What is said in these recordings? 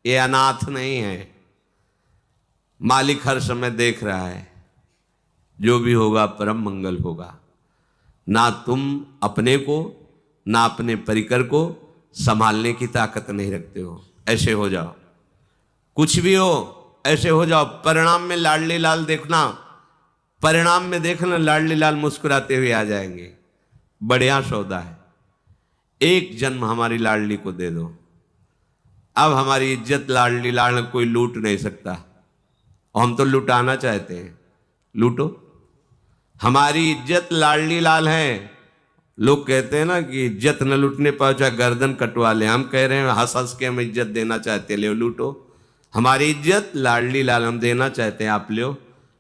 ये अनाथ नहीं है। मालिक हर समय देख रहा है, जो भी होगा परम मंगल होगा। ना तुम अपने को ना अपने परिकर को संभालने की ताकत नहीं रखते हो, ऐसे हो जाओ। कुछ भी हो ऐसे हो जाओ। परिणाम में लाडली लाल देखना, परिणाम में देखना लाडली लाल मुस्कुराते हुए आ जाएंगे। बढ़िया सौदा है। एक जन्म हमारी लाडली को दे दो, अब हमारी इज्जत लाडली लाल कोई लूट नहीं सकता। हम तो लुटाना चाहते हैं, लूटो। हमारी इज्जत लाडली लाल है। लोग कहते हैं ना कि इज्जत न लूटने पाओ चाहे गर्दन कटवा ले। हम कह रहे हैं हंस हंस के हम इज्जत देना चाहते हैं, ले लूटो। हमारी इज्जत लाडली लाल हम देना चाहते हैं, आप लो।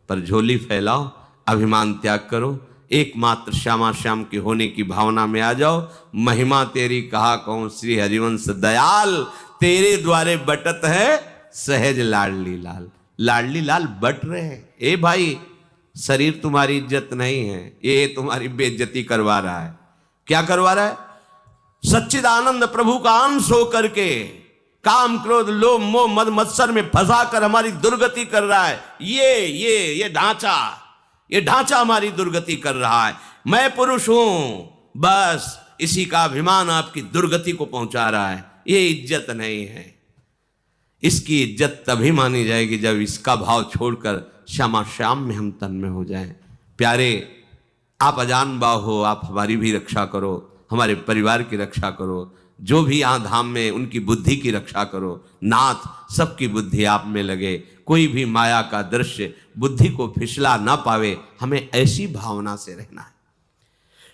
पर झोली फैलाओ, अभिमान त्याग करो, एकमात्र श्यामा श्याम के होने की भावना में आ जाओ। महिमा तेरी कहा कहूं श्री हरिवंश दयाल, तेरे द्वारे बटत है सहज लाडली लाल। लाडली लाल बट रहे हैं। ए भाई, शरीर तुम्हारी इज्जत नहीं है, ये तुम्हारी बेइज्जती करवा रहा है। क्या करवा रहा है? सच्चिदानंद प्रभु का अंश होकर के काम क्रोध लोभ मोह मद मत्सर में फंसा कर हमारी दुर्गति कर रहा है। ये ढांचा हमारी दुर्गति कर रहा है। मैं पुरुष हूं, बस इसी का अभिमान आपकी दुर्गति को पहुंचा रहा है। ये इज्जत नहीं है। इसकी इज्जत तभी मानी जाएगी जब इसका भाव छोड़कर श्यामा श्याम में हम तन्मय हो जाएं। प्यारे, आप अजान बाह हो, आप हमारी भी रक्षा करो, हमारे परिवार की रक्षा करो। जो भी यहाँ धाम में उनकी बुद्धि की रक्षा करो। नाथ, सबकी बुद्धि आप में लगे, कोई भी माया का दृश्य बुद्धि को फिसला ना पावे। हमें ऐसी भावना से रहना है।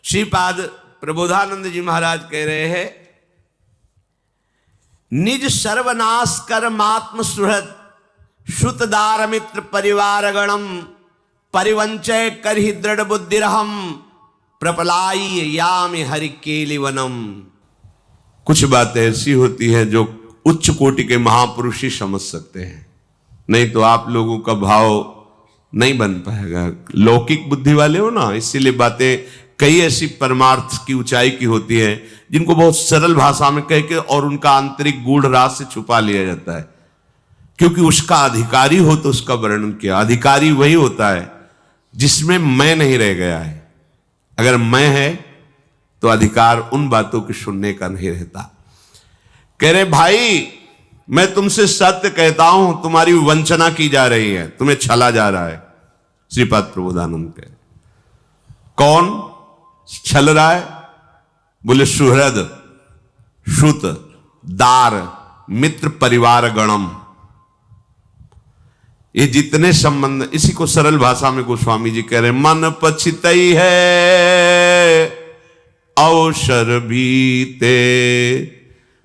श्रीपाद प्रबोधानंद जी महाराज कह रहे हैं, निज सर्वनाश कर मात्म सुहृद श्रुतदार मित्र परिवार गणम, परिवंचय कर ही दृढ़ बुद्धिरहम, प्रपलाई याम हरि केलि वनम। कुछ बातें ऐसी होती हैं जो उच्च कोटि के महापुरुष ही समझ सकते हैं, नहीं तो आप लोगों का भाव नहीं बन पाएगा। लौकिक बुद्धि वाले हो ना, इसीलिए बातें कई ऐसी परमार्थ की ऊंचाई की होती है जिनको बहुत सरल भाषा में कह के और उनका आंतरिक गूढ़ राज से छुपा लिया जाता है। क्योंकि उसका अधिकारी हो तो उसका वर्णन किया। अधिकारी वही होता है जिसमें मैं नहीं रह गया है। अगर मैं है तो अधिकार उन बातों की सुनने का नहीं रहता। कह रहे भाई, मैं तुमसे सत्य कहता हूं, तुम्हारी वंचना की जा रही है, तुम्हें छला जा रहा है। श्रीपाद प्रबोधानंद कह रहे, कौन छल रहा है? बोले सुहृद, श्रुत, दार, मित्र, परिवार गणम। ये जितने संबंध, इसी को सरल भाषा में गोस्वामी जी कह रहे हैं, मन पछितई है अवसर बीते,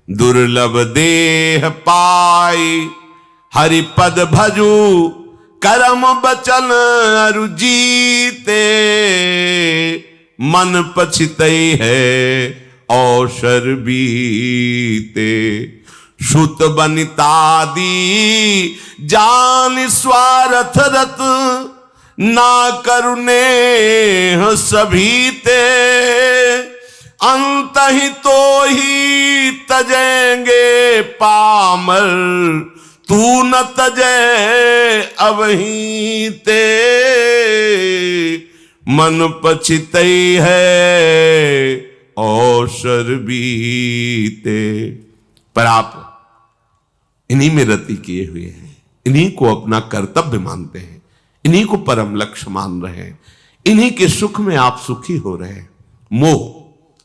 दुर्लभ देह पाई, हरिपद भजू करम बचन अरु जीते। मन पछितई है अवसर बीते, श्रुत बनितादी जान स्वार्थ रत, ना करुणे सभी ते, अंत ही तो ही तजेंगे पामर, तू न तजे अवहीं ते। मन पछितई है अवसर बीते। पर आप इन्हीं में रति किए हुए हैं, इन्हीं को अपना कर्तव्य मानते हैं, इन्हीं को परम लक्ष्य मान रहे हैं, इन्हीं के सुख में आप सुखी हो रहे हैं। मोह,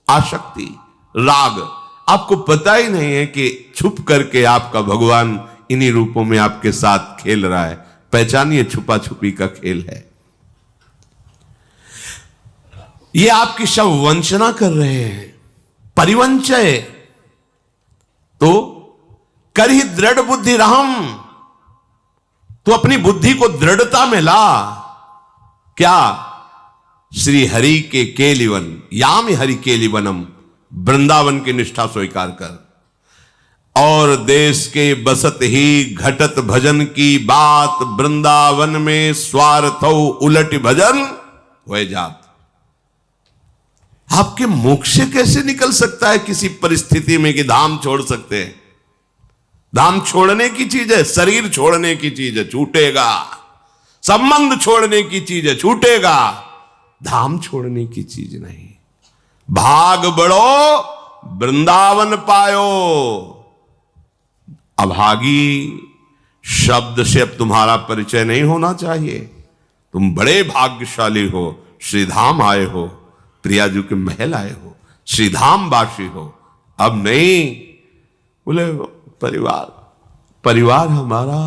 आसक्ति, राग, आपको पता ही नहीं है कि छुप करके आपका भगवान इन्हीं रूपों में आपके साथ खेल रहा है। पहचानिए, छुपा छुपी का खेल है। ये आपकी सब वंचना कर रहे हैं। परिवंचय तो कर ही दृढ़ बुद्धि रहम, तो अपनी बुद्धि को दृढ़ता में ला। क्या? श्री हरि के केलिवन, याम हरि केलिवनम, वृंदावन की निष्ठा स्वीकार कर। और देश के बसत ही घटत भजन की बात, वृंदावन में स्वार्थ उलट भजन हो जात। आपके मुख से कैसे निकल सकता है किसी परिस्थिति में कि धाम छोड़ सकते हैं? धाम छोड़ने की चीज है, शरीर छोड़ने की चीज है, छूटेगा। संबंध छोड़ने की चीज है, छूटेगा। धाम छोड़ने की चीज नहीं। भाग बढ़ो वृंदावन पायो। अभागी शब्द से अब तुम्हारा परिचय नहीं होना चाहिए। तुम बड़े भाग्यशाली हो, श्रीधाम आए हो, प्रियाजू के महल आए हो, श्रीधाम वासी हो। अब नहीं बोले परिवार हमारा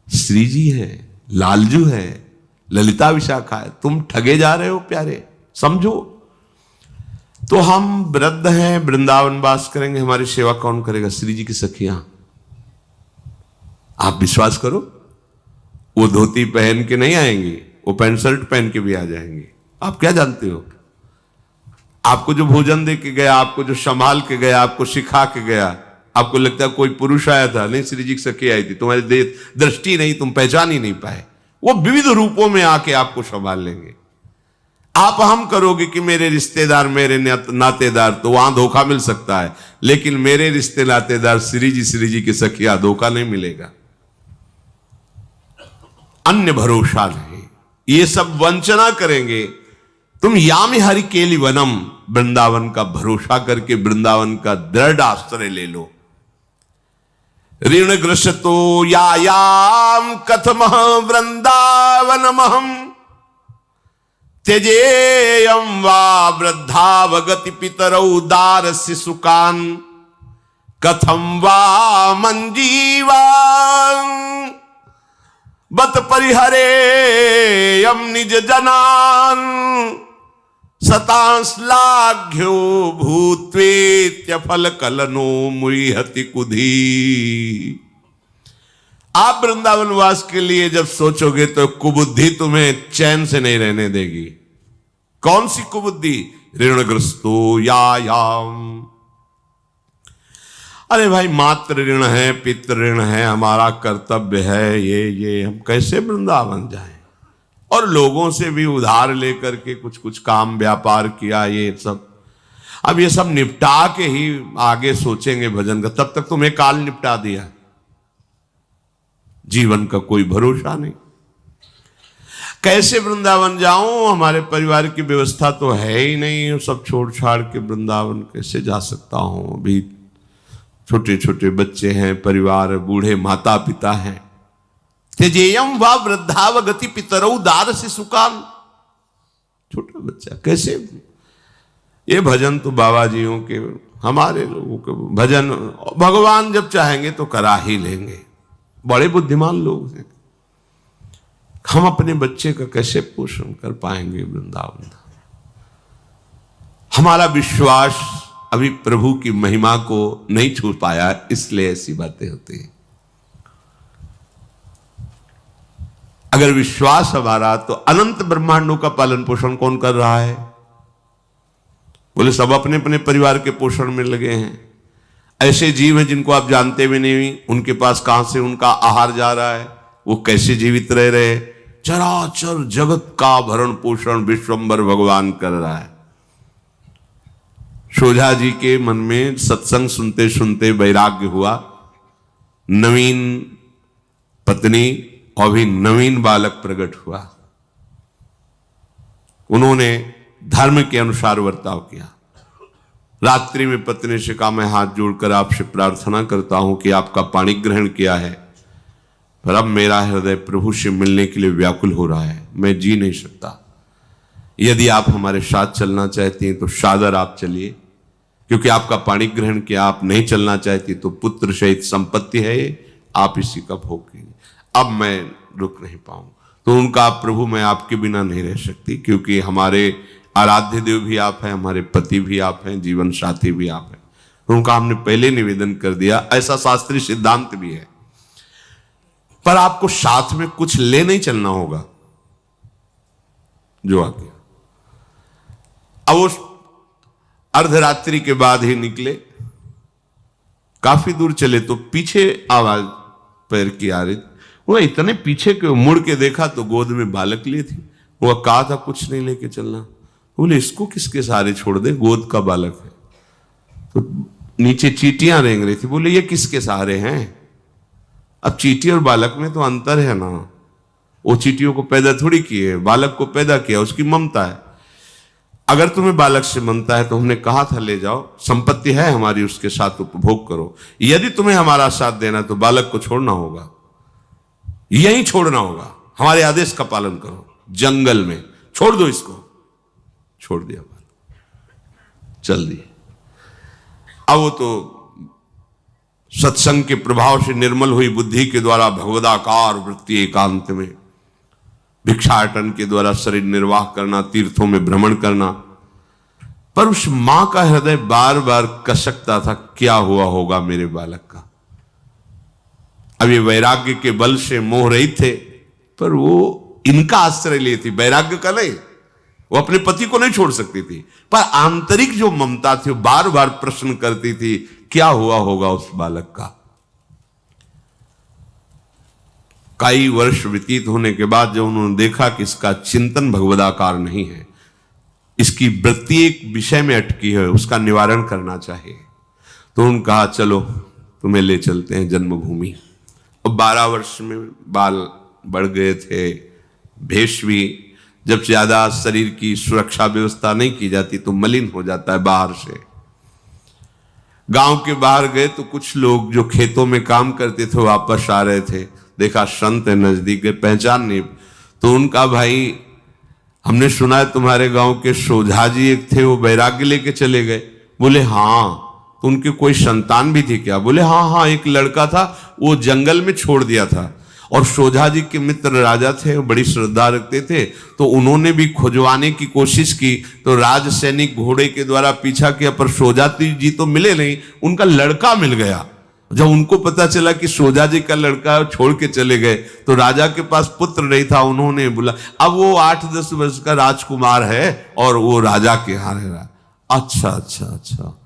श्री जी है, लालजू है, ललिता विशाखा है। तुम ठगे जा रहे हो प्यारे, समझो। तो हम वृद्ध हैं, वृंदावन वास करेंगे, हमारी सेवा कौन करेगा? श्री जी की सखियां। आप विश्वास करो, वो धोती पहन के नहीं आएंगी, वो पैंट शर्ट पहन के भी आ जाएंगी। आप क्या जानते हो? आपको जो भोजन दे के गया, आपको जो संभाल के गया, आपको सिखा के गया, आपको लगता है कोई पुरुष आया था? नहीं, श्री जी की सखी आई थी। तुम्हारी दृष्टि नहीं, तुम पहचान ही नहीं पाए। वो विविध रूपों में आके आपको संभाल लेंगे। आप हम करोगे कि मेरे रिश्तेदार, मेरे नातेदार, तो वहां धोखा मिल सकता है, लेकिन मेरे रिश्ते नातेदार श्री जी की सखिया, धोखा नहीं मिलेगा। अन्य भरोसा नहीं, ये सब वंचना करेंगे। तुम यामी हरि केली वनम, वृंदावन का भरोसा करके वृंदावन का दृढ़ आश्रय ले लो। ऋणग्रस्तो यायाम कथमः वृंदावनमहं त्यजेयं वा वृद्धावगति पितरौ दारस्य सुकान् कथं वा मञ्जीवान् बत परिहरेयं निज जनान् सतांश्लाघ्यो भूत्वेत्य फल कलनो मुहति कुधी। आप वृंदावन वास के लिए जब सोचोगे तो कुबुद्धि तुम्हें चैन से नहीं रहने देगी। कौन सी कुबुद्धि? ऋणग्रस्तो यायाम। अरे भाई, मात्र ऋण है, पितृ ऋण है, हमारा कर्तव्य है, ये हम कैसे वृंदावन जाएं? और लोगों से भी उधार लेकर के कुछ काम व्यापार किया, ये सब। अब ये सब निपटा के ही आगे सोचेंगे भजन का। तब तक तुम्हें काल निपटा दिया। जीवन का कोई भरोसा नहीं। कैसे वृंदावन जाऊं? हमारे परिवार की व्यवस्था तो है ही नहीं। सब छोड़ छाड़ के वृंदावन कैसे जा सकता हूं? अभी छोटे छोटे बच्चे हैं, परिवार, बूढ़े माता पिता हैं। त्यजेयम वा वृद्धावगति पितरौ दारस्य सुकान्। छोटा बच्चा कैसे? ये भजन तो बाबा जियों के, हमारे लोगों के भजन भगवान जब चाहेंगे तो करा ही लेंगे। बड़े बुद्धिमान लोग हैं। हम अपने बच्चे का कैसे पोषण कर पाएंगे वृंदावन? हमारा विश्वास अभी प्रभु की महिमा को नहीं छू पाया, इसलिए ऐसी बातें होती हैं। अगर विश्वास हमारा, तो अनंत ब्रह्मांडों का पालन पोषण कौन कर रहा है? बोले सब अपने अपने परिवार के पोषण में लगे हैं। ऐसे जीव हैं जिनको आप जानते भी नहीं, उनके पास कहां से उनका आहार जा रहा है, वो कैसे जीवित रह रहे। चराचर जगत का भरण पोषण विश्वंभर भगवान कर रहा है। शोझा जी के मन में सत्संग सुनते सुनते वैराग्य हुआ। नवीन पत्नी और भी नवीन बालक प्रकट हुआ। उन्होंने धर्म के अनुसार वर्ताव किया। रात्रि में पत्नी से कहा, मैं हाथ जोड़कर आपसे प्रार्थना करता हूं कि आपका पाणी ग्रहण किया है, पर अब मेरा हृदय प्रभु से मिलने के लिए व्याकुल हो रहा है, मैं जी नहीं सकता। यदि आप हमारे साथ चलना चाहती हैं तो सादर आप चलिए, क्योंकि आपका पाणी ग्रहण किया। आप नहीं चलना चाहती तो पुत्र सहित संपत्ति है ये, आप इसी का भोग कीजिए। अब मैं रुक नहीं पाऊंगा। तो उनका, प्रभु मैं आपके बिना नहीं रह सकती, क्योंकि हमारे आराध्य देव भी आप हैं, हमारे पति भी आप हैं, जीवन साथी भी आप हैं। तो उनका हमने पहले निवेदन कर दिया। ऐसा शास्त्रीय सिद्धांत भी है। पर आपको साथ में कुछ ले नहीं चलना होगा जो आ गया। अब उस अर्धरात्रि के बाद ही निकले। काफी दूर चले तो पीछे आवाज पैर की आ रही। वो इतने पीछे के मुड़ के देखा तो गोद में बालक लिए थी। वो कहा था कुछ नहीं लेके चलना। बोले इसको किसके सहारे छोड़ दे, गोद का बालक है। तो नीचे चींटियां रेंग रही थी। बोले ये किसके सहारे हैं? अब चींटी और बालक में तो अंतर है ना। वो चींटियों को पैदा थोड़ी किए, बालक को पैदा किया, उसकी ममता है। अगर तुम्हें बालक से ममता है तो हमने कहा था ले जाओ, संपत्ति है हमारी, उसके साथ उपभोग करो। यदि तुम्हें हमारा साथ देना तो बालक को छोड़ना होगा, यहीं छोड़ना होगा, हमारे आदेश का पालन करो, जंगल में छोड़ दो इसको। छोड़ दिया, चल दिए। अब वो तो सत्संग के प्रभाव से निर्मल हुई बुद्धि के द्वारा भगवदाकार वृत्ति एकांत में भिक्षाटन के द्वारा शरीर निर्वाह करना, तीर्थों में भ्रमण करना। पर उस मां का हृदय बार बार कसकता था, क्या हुआ होगा मेरे बालक का। अब ये वैराग्य के बल से मोह रही थे, पर वो इनका आश्रय लिए थी, वैराग्य का नहीं। वो अपने पति को नहीं छोड़ सकती थी, पर आंतरिक जो ममता थी वो बार बार प्रश्न करती थी, क्या हुआ होगा उस बालक का। कई वर्ष व्यतीत होने के बाद जब उन्होंने देखा कि इसका चिंतन भगवदाकार नहीं है, इसकी वृत्ति एक विषय में अटकी है, उसका निवारण करना चाहिए, तो उन्होंने कहा चलो तुम्हें ले चलते हैं जन्मभूमि। अब 12 वर्ष में बाल बढ़ गए थे, भेष भी, जब ज्यादा शरीर की सुरक्षा व्यवस्था नहीं की जाती तो मलिन हो जाता है बाहर से। गांव के बाहर गए तो कुछ लोग जो खेतों में काम करते थे वापस आ रहे थे, देखा संत है नजदीक गए, पहचान नहीं, तो उनका भाई हमने सुना है तुम्हारे गांव के सोझा जी एक थे, वो वैराग्य लेके चले गए। बोले हाँ, तो उनके कोई संतान भी थी क्या? बोले हाँ हाँ, एक लड़का था, वो जंगल में छोड़ दिया था। और सोझा जी के मित्र राजा थे, बड़ी श्रद्धा रखते थे, तो उन्होंने भी खोजवाने की कोशिश की, तो राज सैनिक घोड़े के द्वारा पीछा किया, पर सोझा जी तो मिले नहीं, उनका लड़का मिल गया। जब उनको पता चला कि सोझा जी का लड़का छोड़ के चले गए, तो राजा के पास पुत्र नहीं था, उन्होंने बोला, अब वो 8-10 वर्ष का राजकुमार है और वो राजा के यहाँ रह रहा। अच्छा अच्छा अच्छा,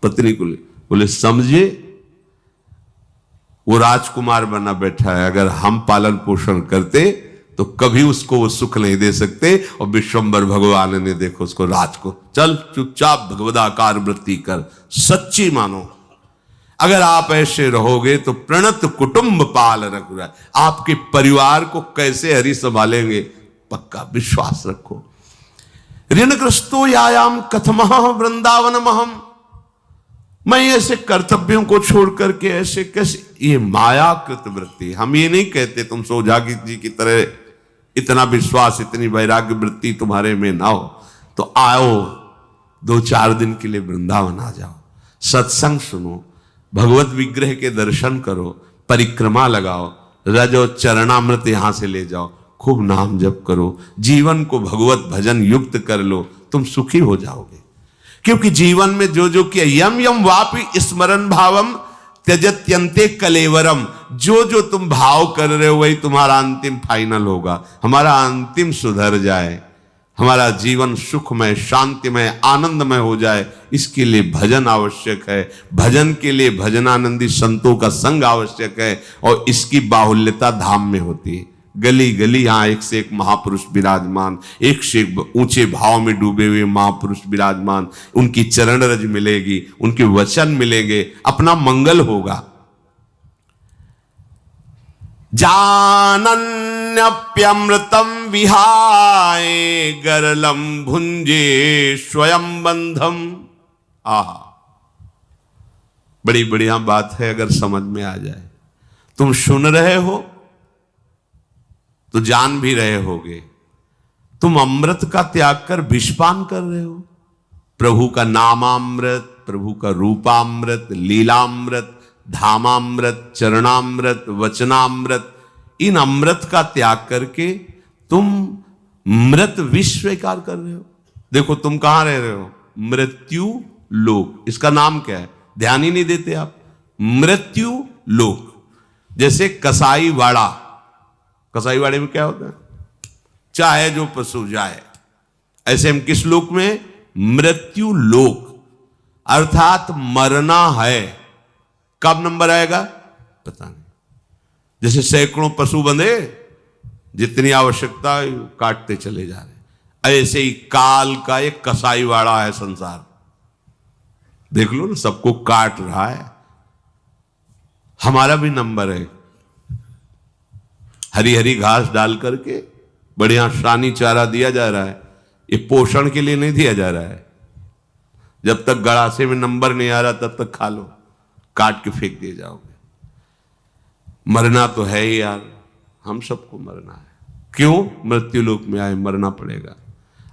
पत्नी को बोले समझे, वो राजकुमार बना बैठा है, अगर हम पालन पोषण करते तो कभी उसको वो सुख नहीं दे सकते। और विश्वंबर भगवान ने देखो उसको राज को, चल चुपचाप भगवदाकार वृत्ति कर, सच्ची मानो। अगर आप ऐसे रहोगे तो प्रणत कुटुंब पाल रघुराय, आपके परिवार को कैसे हरि संभालेंगे, पक्का विश्वास रखो। ऋणग्रस्तो यायाम कथमः वृंदावनमहम, मैं ऐसे कर्तव्यों को छोड़ करके ऐसे कैसे, ये मायाकृत वृत्ति। हम ये नहीं कहते तुम सोझा जी की तरह इतना विश्वास, इतनी वैराग्य वृत्ति तुम्हारे में ना हो तो आओ 2-4 दिन के लिए वृंदावन आ जाओ, सत्संग सुनो, भगवत विग्रह के दर्शन करो, परिक्रमा लगाओ, रजो चरणामृत यहां से ले जाओ, खूब नाम जप करो, जीवन को भगवत भजन युक्त कर लो, तुम सुखी हो जाओगे। क्योंकि जीवन में जो जो किया, यम यम वापि स्मरण भावम त्यजत्यंते कलेवरम, जो जो तुम भाव कर रहे हो वही तुम्हारा अंतिम फाइनल होगा। हमारा अंतिम सुधर जाए, हमारा जीवन सुखमय, शांतिमय, आनंदमय हो जाए, इसके लिए भजन आवश्यक है। भजन के लिए भजनानंदी संतों का संग आवश्यक है, और इसकी बाहुल्यता धाम में होती है। गली गली यहां एक से एक महापुरुष विराजमान, एक से एक ऊंचे भाव में डूबे हुए महापुरुष विराजमान, उनकी चरण रज मिलेगी, उनके वचन मिलेंगे, अपना मंगल होगा। जानन्यप्यमृतम विहाय गरलम भुंजे स्वयं बंधम। आहा, बड़ी बढ़िया बात है अगर समझ में आ जाए। तुम सुन रहे हो तो जान भी रहे होगे, तुम अमृत का त्याग कर विषपान कर रहे हो। प्रभु का नामामृत, प्रभु का रूपामृत, लीलामृत, धामामृत, चरणामृत, वचनामृत, इन अमृत का त्याग करके तुम मृत विष स्वीकार कर रहे हो। देखो तुम कहां रह रहे हो, मृत्यु लोक। इसका नाम क्या है, ध्यान ही नहीं देते आप। मृत्यु लोक, जैसे कसाई वाड़ा, कसाई वाड़े में क्या होता है, चाहे जो पशु जाए, ऐसे हम किस लोक में, मृत्यु लोक, अर्थात मरना है। कब नंबर आएगा पता नहीं। जैसे सैकड़ों पशु बंधे, जितनी आवश्यकता काटते चले जा रहे, ऐसे ही काल का एक कसाई वाड़ा है संसार। देख लो ना, सबको काट रहा है। हमारा भी नंबर है। हरी हरी घास डाल करके बढ़िया शानी चारा दिया जा रहा है। ये पोषण के लिए नहीं दिया जा रहा है। जब तक गड़ासे में नंबर नहीं आ रहा तब तक खा लो, काट के फेंक दिए जाओगे। मरना तो है ही यार, हम सबको मरना है। क्यों? मृत्यु लोक में आए, मरना पड़ेगा।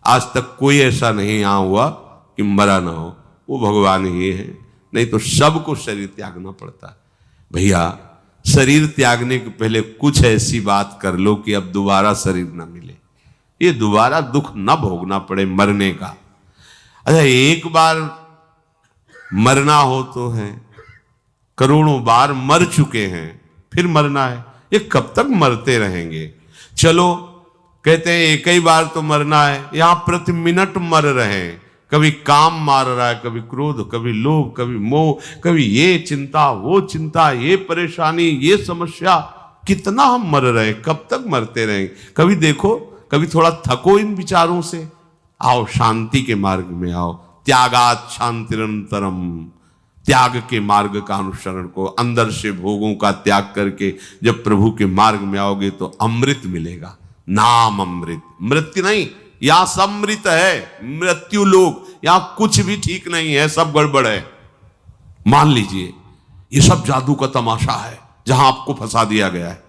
आज तक कोई ऐसा नहीं यहाँ हुआ कि मरा ना हो, वो भगवान ही है, नहीं तो सबको शरीर त्यागना पड़ता है। भैया शरीर त्यागने के पहले कुछ ऐसी बात कर लो कि अब दोबारा शरीर ना मिले, ये दोबारा दुख ना भोगना पड़े मरने का। अच्छा, एक बार मरना हो तो है, करोड़ों बार मर चुके हैं, फिर मरना है। ये कब तक मरते रहेंगे? चलो कहते हैं एक ही बार तो मरना है, यहां प्रति मिनट मर रहे हैं। कभी काम मार रहा है, कभी क्रोध, कभी लोभ, कभी मोह, कभी ये चिंता, वो चिंता, ये परेशानी, ये समस्या। कितना हम मर रहे हैं, कब तक मरते रहेंगे? कभी देखो, कभी थोड़ा थको इन विचारों से, आओ शांति के मार्ग में आओ। त्यागात शांतिरंतरम, त्याग के मार्ग का अनुसरण को, अंदर से भोगों का त्याग करके जब प्रभु के मार्ग में आओगे तो अमृत मिलेगा। नाम अमृत, मृत्यु नहीं, यहां समृत है। मृत्यु लोक, यहां कुछ भी ठीक नहीं है, सब गड़बड़ है। मान लीजिए ये सब जादू का तमाशा है जहां आपको फंसा दिया गया है।